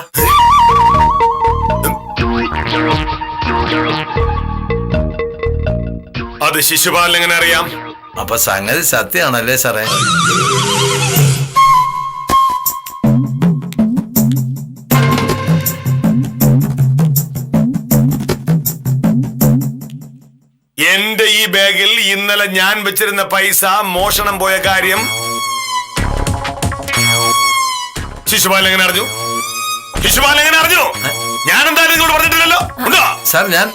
അത് ശിശുപാലൻ എങ്ങനെ അറിയാം? അപ്പൊ സംഗതി സത്യമാണല്ലേ സാറേ? ബാഗിൽ ഇന്നലെ ഞാൻ വെച്ചിരുന്ന പൈസ മോഷണം പോയ കാര്യം ശിശുപാലൻ എങ്ങനെ അറിഞ്ഞു? ശിശുപാലൻ എങ്ങനെ അറിഞ്ഞു? ഞാൻ എന്തായാലും നിങ്ങളോട് പറഞ്ഞിട്ടില്ലല്ലോ. ഉണ്ടോ? സാർ ഞാൻ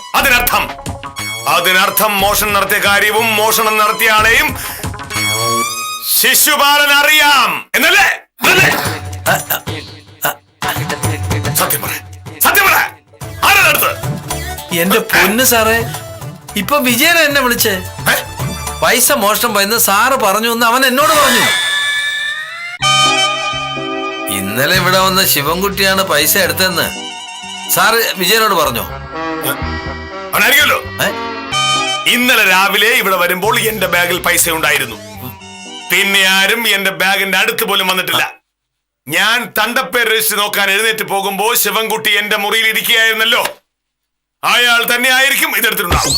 അതിനർത്ഥം മോഷണം നടത്തിയ കാര്യവും മോഷണം നടത്തിയ ആളെയും ശിശുപാലൻ അറിയാം എന്നല്ലേ? സത്യം പറ, സത്യം പറ, ആരാ നടത്തത്? എന്റെ പൊന്ന് സാറേ, ഇപ്പൊ വിജയൻ എന്നെ വിളിച്ചേ. പൈസ മോഷണം പോയെന്ന് സാറ് പറഞ്ഞു എന്ന് അവൻ എന്നോട് പറഞ്ഞു. ഇന്നലെ ഇവിടെ വന്ന ശിവൻകുട്ടിയാണ് പൈസ എടുത്തതെന്ന് സാറ് വിജയനോട് പറഞ്ഞോ? അവനറിയാലോ. ഇന്നലെ രാവിലെ ഇവിടെ വരുമ്പോൾ എന്റെ ബാഗിൽ പൈസ ഉണ്ടായിരുന്നു. പിന്നെ ആരും എന്റെ ബാഗിന്റെ അടുത്ത് പോലും വന്നിട്ടില്ല. ഞാൻ തണ്ടപ്പേർ രജിസ്റ്റർ നോക്കാൻ എഴുന്നേറ്റ് പോകുമ്പോ ശിവൻകുട്ടി എന്റെ മുറിയിൽ ഇരിക്കുകയായിരുന്നല്ലോ. അയാൾ തന്നെ ആയിരിക്കും ഇതെടുത്തിട്ടുണ്ടാവും.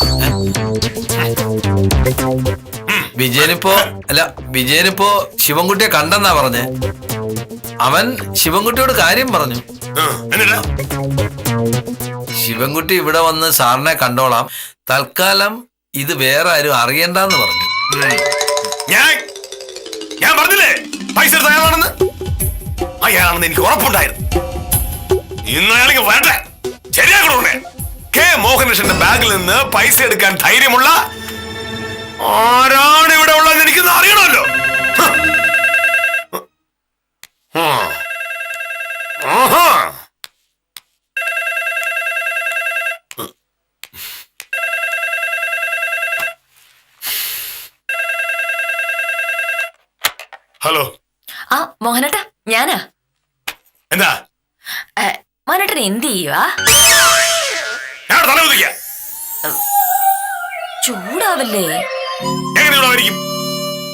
വിജയനിപ്പോ ശിവൻകുട്ടിയെ കണ്ടെന്നാ പറഞ്ഞേ. അവൻ ശിവൻകുട്ടിയോട് കാര്യം പറഞ്ഞു. എന്നിട്ടാ ശിവൻകുട്ടി ഇവിടെ വന്ന് സാറിനെ കണ്ടോളാം, തൽക്കാലം ഇത് വേറെ ആരും അറിയണ്ടെന്ന് പറഞ്ഞു. ഞാൻ പറഞ്ഞില്ലേ പൈസ എടുത്ത അയാളാണെന്ന്? അയാളാണെന്ന് എനിക്ക് ഉറപ്പുണ്ടായിരുന്നു. ഇന്ന് അയാൾക്ക് വരട്ടെ, ശരിയാക്കണേ. കെ മോഹനകൃഷ്ണന്റെ ബാഗിൽ നിന്ന് പൈസ എടുക്കാൻ ധൈര്യമുള്ള ആരാണ് ഇവിടെ ഉള്ളതെന്ന് എനിക്കൊന്ന് അറിയണമല്ലോ. ഹലോ. ആ മോഹനേട്ടാ, ഞാനാ. എന്താ മോഹനേട്ടൻ എന്ത് ചെയ്യുവാ? ഞാൻ തല കുതിക്ക. ചൂടാവല്ലേ? എങ്ങനെ ചൂടാവായിരിക്കും?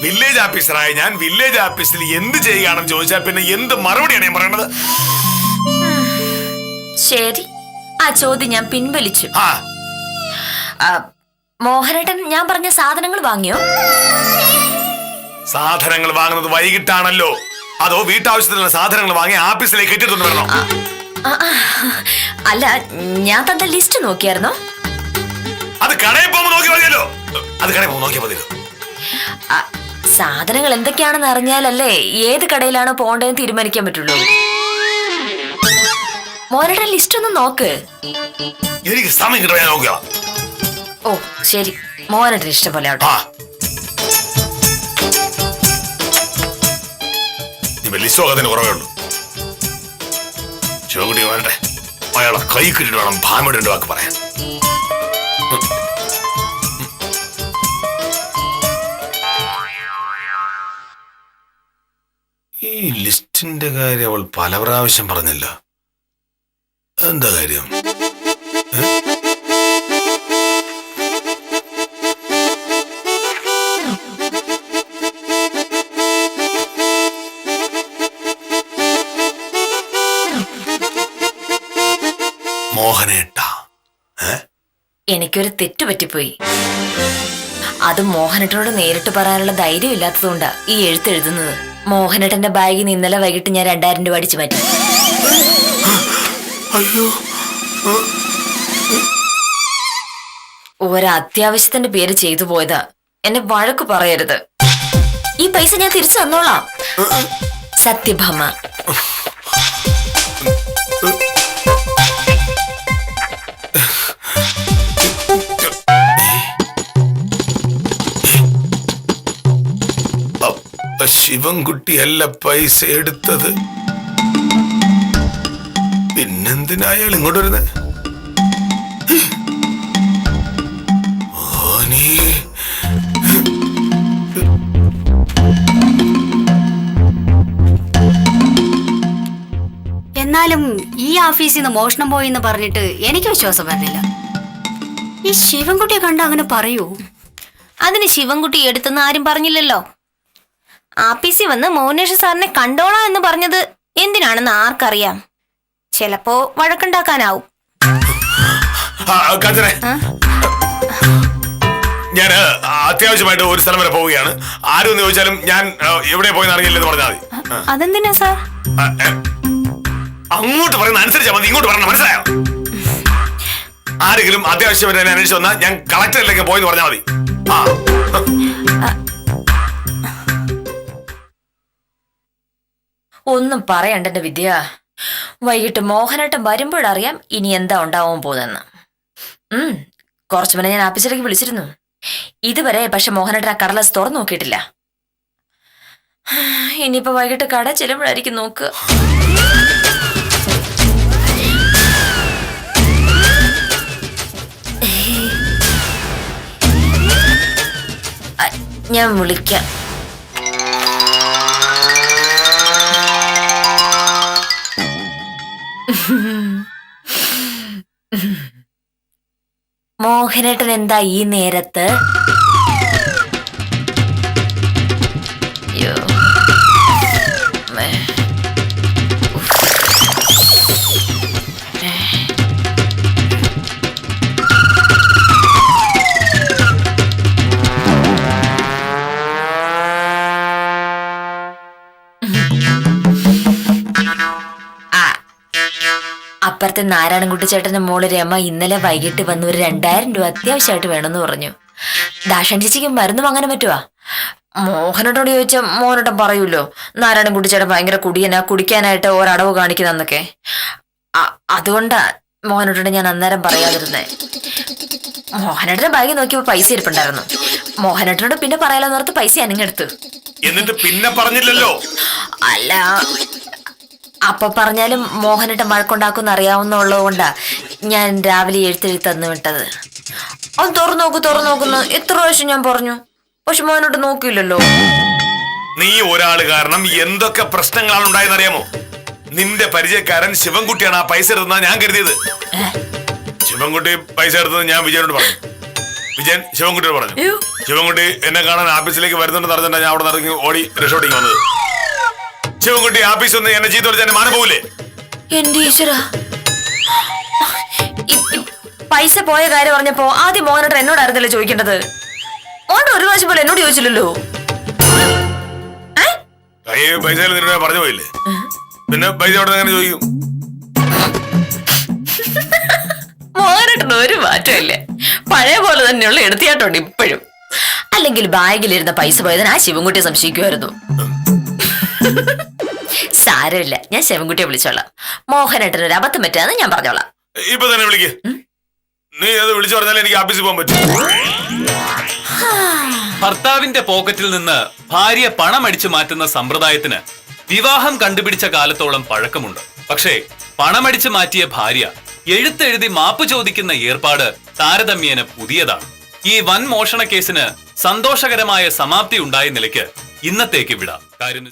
വില്ലേജ് ഓഫീസറായ ഞാൻ വില്ലേജ് ഓഫീസിൽ എന്ത് ചെയ്യുകയാണെന്ന് ചോദിച്ചാൽ പിന്നെ എന്ത് മറുപടിയാണ് ഞാൻ പറയേണ്ടത്? ശരി, ആ ചോദ്യം ഞാൻ പിൻവലിച്ചു. ആ മോഹനേട്ടൻ ഞാൻ പറഞ്ഞ സാധനങ്ങൾ വാങ്ങിയോ? സാധനങ്ങൾ വാങ്ങുന്നത് വൈകിട്ടാണല്ലോ. അതോ വീട്ടാവശ്യത്തിനുള്ള സാധനങ്ങൾ വാങ്ങി ഓഫീസിലേക്ക് എത്തിയിട്ടുണ്ട് വരണോ? അല്ല, ഞാൻ തന്റെ ലിസ്റ്റ് നോക്കിയായിരുന്നോ? അത് കടയിൽ പോകുമ്പോൾ നോക്കി മതിയല്ലോ. അത് കടയിൽ പോകുമ്പോൾ നോക്കിയാൽ മതിയല്ലോ. സാധനങ്ങൾ എന്തൊക്കെയാണെന്ന് അറിഞ്ഞാലല്ലേ ഏത് കടയിലാണോ പോകേണ്ടതെന്ന് തീരുമാനിക്കാൻ പറ്റുള്ളൂ. മോഹനേട്ടൻ ലിസ്റ്റ് ഒന്ന് നോക്ക്. എനിക്ക് സമയം കിട്ടും, ഞാൻ നോക്കുക. ഓ ശരി, മോഹനേട്ടൻ ഇഷ്ടം പോലെ ആവട്ടെ. ലിസ്റ്റ് നോക്കാൻ കുറവേ ഉള്ളൂ. ശിവൻകുട്ടി വരട്ടെ, അയാളെ കൈ കിട്ടിട്ട് വേണം ഭാമയുടെ 2 വാക്ക് പറയാൻ. ഈ ലിസ്റ്റിന്റെ കാര്യം അവൾ പല പ്രാവശ്യം പറഞ്ഞില്ല. എന്താ കാര്യം? മോഹനേട്ട, എനിക്കൊരു തെറ്റു പറ്റിപ്പോയി. അത് മോഹനേട്ടനോട് നേരിട്ട് പറയാനുള്ള ധൈര്യം ഇല്ലാത്തതുകൊണ്ടാ ഈ എഴുത്തെഴുതുന്നത്. മോഹനേട്ടന്റെ ബാഗിൽ നിന്ന് ഇന്നലെ വൈകിട്ട് ഞാൻ 2000 രൂപ അടിച്ചു മാറ്റി. ഒരത്യാവശ്യത്തിന്റെ പേര് ചെയ്തു പോയതാ. എന്നെ വഴക്ക് പറയരുത്. ഈ പൈസ ഞാൻ തിരിച്ചു തന്നോളാം. സത്യഭാമ. ശിവൻകുട്ടിയല്ല പൈസ എടുത്തത്. പിന്നെന്തിനാ അയാൾ ഇങ്ങോട്ട് വരുന്നത്? എന്നാലും ഈ ഓഫീസിൽ നിന്ന് മോഷണം പോയി എന്ന് പറഞ്ഞിട്ട് എനിക്ക് വിശ്വാസം വരുന്നില്ല. ഈ ശിവൻകുട്ടിയെ കണ്ട അങ്ങനെ പറയൂ? അതിന് ശിവൻകുട്ടി എടുത്തെന്ന് ആരും പറഞ്ഞില്ലല്ലോ. ആപ്പീസി വന്ന് മോഹനേഷ് സാറിനെ കണ്ടോളാം എന്ന് പറഞ്ഞത് എന്തിനാണെന്ന് ആർക്കറിയാം. ചിലപ്പോ വഴക്കുണ്ടാക്കാനാവും. ഞാൻ അത്യാവശ്യമായിട്ട് ഒരു സ്ഥലം വരെ പോവുകയാണ്. ആരും ഒന്ന് ചോദിച്ചാലും ഞാൻ എവിടെ പോയെന്ന് അറിയില്ലെന്ന് പറഞ്ഞാൽ മതി. അതെന്തിനാ സാർ? അങ്ങോട്ട് പറയുന്ന അനുസരിച്ചാൽ മതി, ഇങ്ങോട്ട് പറയണം, മനസ്സിലായോ? ആരെങ്കിലും അത്യാവശ്യം അന്വേഷിച്ച് വന്നാൽ ഞാൻ കളക്ടറിലേക്ക് പോയെന്ന് പറഞ്ഞാൽ മതി. ഒന്നും പറയണ്ട എന്റെ വിദ്യ. വൈകിട്ട് മോഹനേട്ടൻ വരുമ്പോഴറിയാം ഇനി എന്താ ഉണ്ടാവാൻ പോകുന്നെന്ന്. കുറച്ചു മുന്നേ ഞാൻ ആഫീസിലേക്ക് വിളിച്ചിരുന്നു. ഇതുവരെ പക്ഷെ മോഹനേട്ടൻ ആ കടലാസ് തുറന്നു നോക്കിയിട്ടില്ല. ഇനിയിപ്പോ വൈകിട്ട് കട ചെല്ലുമ്പോഴായിരിക്കും നോക്കുക. ഞാൻ വിളിക്കാം. മോഹനേട്ടൻ എന്താ ഈ നേരത്ത്? അയ്യോ അപ്പുറത്തെ നാരായണൻകുട്ടി ചേട്ടന്റെ മോള് രമ ഇന്നലെ വൈകിട്ട് വന്ന് ഒരു 2000 രൂപ അത്യാവശ്യമായിട്ട് വേണമെന്ന് പറഞ്ഞു. ദാഷൻ ചേച്ചിക്ക് മരുന്ന് വാങ്ങാൻ പറ്റുവാ? മോഹനോട്ടോട് ചോദിച്ചാൽ മോഹനോട്ടം പറയൂല്ലോ നാരായണൻകുട്ടി ചേട്ടൻ ഭയങ്കര കുടിയനാ, കുടിക്കാനായിട്ട് ഒരടവ് കാണിക്കുന്നന്നൊക്കെ. അതുകൊണ്ടാ മോഹനോട്ടോട് ഞാൻ അന്നേരം പറയാതിരുന്നേ. മോഹനേട്ടന്റെ ബാഗ് നോക്കിയപ്പോ പൈസ ഇരിപ്പുണ്ടായിരുന്നു. മോഹനേട്ടനോട് പിന്നെ പറയാലോന്ന് ഓർത്ത് പൈസ അനങ്ങെടുത്തു. എന്നിട്ട് പിന്നെ പറഞ്ഞില്ലല്ലോ? അല്ല, അപ്പൊ പറഞ്ഞാലും മോഹനേട്ടൻ വഴക്കുണ്ടാക്കുന്ന അറിയാവുന്നുള്ളത് കൊണ്ടാ ഞാൻ രാവിലെ എഴുത്തെഴുതി തന്നു വിട്ടത്. അവൻ തുറന്നു നോക്കുന്നു എത്ര പ്രാവശ്യം ഞാൻ പറഞ്ഞു, പക്ഷെ മോഹനോട്ട് നോക്കിയില്ലല്ലോ. നീ ഒരാള് കാരണം എന്തൊക്കെ പ്രശ്നങ്ങളാണ് ഉണ്ടായെന്നറിയാമോ? നിന്റെ പരിചയക്കാരൻ ശിവൻകുട്ടിയാണ് ആ പൈസ എടുത്തത് ഞാൻ കരുതിയത്. ശിവൻകുട്ടി പൈസ എടുത്തത് ഞാൻ വിജയനോട് പറഞ്ഞു. വിജയൻ ശിവൻകുട്ടിയോട് പറഞ്ഞു. ശിവൻകുട്ടി എന്നെ കാണാൻ ആഫീസിലേക്ക് വരുന്നുണ്ടെന്ന് അറിഞ്ഞിട്ടാണ് ഞാൻ അവിടെ നടക്കി ഓടി രക്ഷോട്ടിങ് വന്നത്. ശിവൻകുട്ടി ആഫീസ് ഒന്ന് എന്നെ ചെയ്ത് വിളിച്ചാൽ മാനം പോവില്ലേ? എന്റെ ഈശ്വര, പൈസ പോയ കാര്യം പറഞ്ഞപ്പോ ആദ്യം മോഹനേട്ടൻ എന്നോടായിരുന്നല്ലോ ചോദിക്കേണ്ടത്. ഓണ്ട് ഒരു പ്രാവശ്യം പോലെ എന്നോട് ചോദിച്ചില്ലല്ലോ. പൈസ പറഞ്ഞു പോയില്ലേ, പിന്നെ പൈസ അവിടെ എങ്ങനെ ചോദിക്കും? മോഹനേട്ടൻ ഒരു മാറ്റമില്ല, പഴയ പോലെ തന്നെയുള്ള എടുത്തിയാട്ടുണ്ട് ഇപ്പോഴും. അല്ലെങ്കിൽ ബാഗിലിരുന്ന പൈസ പോയതിന് ആ ശിവൻകുട്ടിയെ സംശയിക്കുമായിരുന്നു. സാരമില്ല, ഞാൻ ശിവൻകുട്ടിയെ വിളിച്ചോളാം. മോഹനേട്ടൻ ഒരു അബദ്ധം പറ്റാന്ന് ഞാൻ പറഞ്ഞോളാം. ഇപ്പൊ തന്നെ വിളിക്ക്. നീ അത് വിളിച്ചു പറഞ്ഞാലേ എനിക്ക് ഓഫീസിൽ പോകാൻ പറ്റും. ഭർത്താവിന്റെ പോക്കറ്റിൽ നിന്ന് ഭാര്യ പണമടിച്ചു മാറ്റുന്ന സമ്പ്രദായത്തിന് വിവാഹം കണ്ടുപിടിച്ച കാലത്തോളം പഴക്കമുണ്ട്. പക്ഷേ പണമടിച്ചു മാറ്റിയ ഭാര്യ എഴുത്തെഴുതി മാപ്പ് ചോദിക്കുന്ന ഏർപ്പാട് താരതമ്യേന പുതിയതാണ്. ഈ വൻ മോഷണ കേസിന് സന്തോഷകരമായ സമാപ്തി ഉണ്ടായ നിലയ്ക്ക് ഇന്നത്തേക്ക് വിടാം. കാര്യം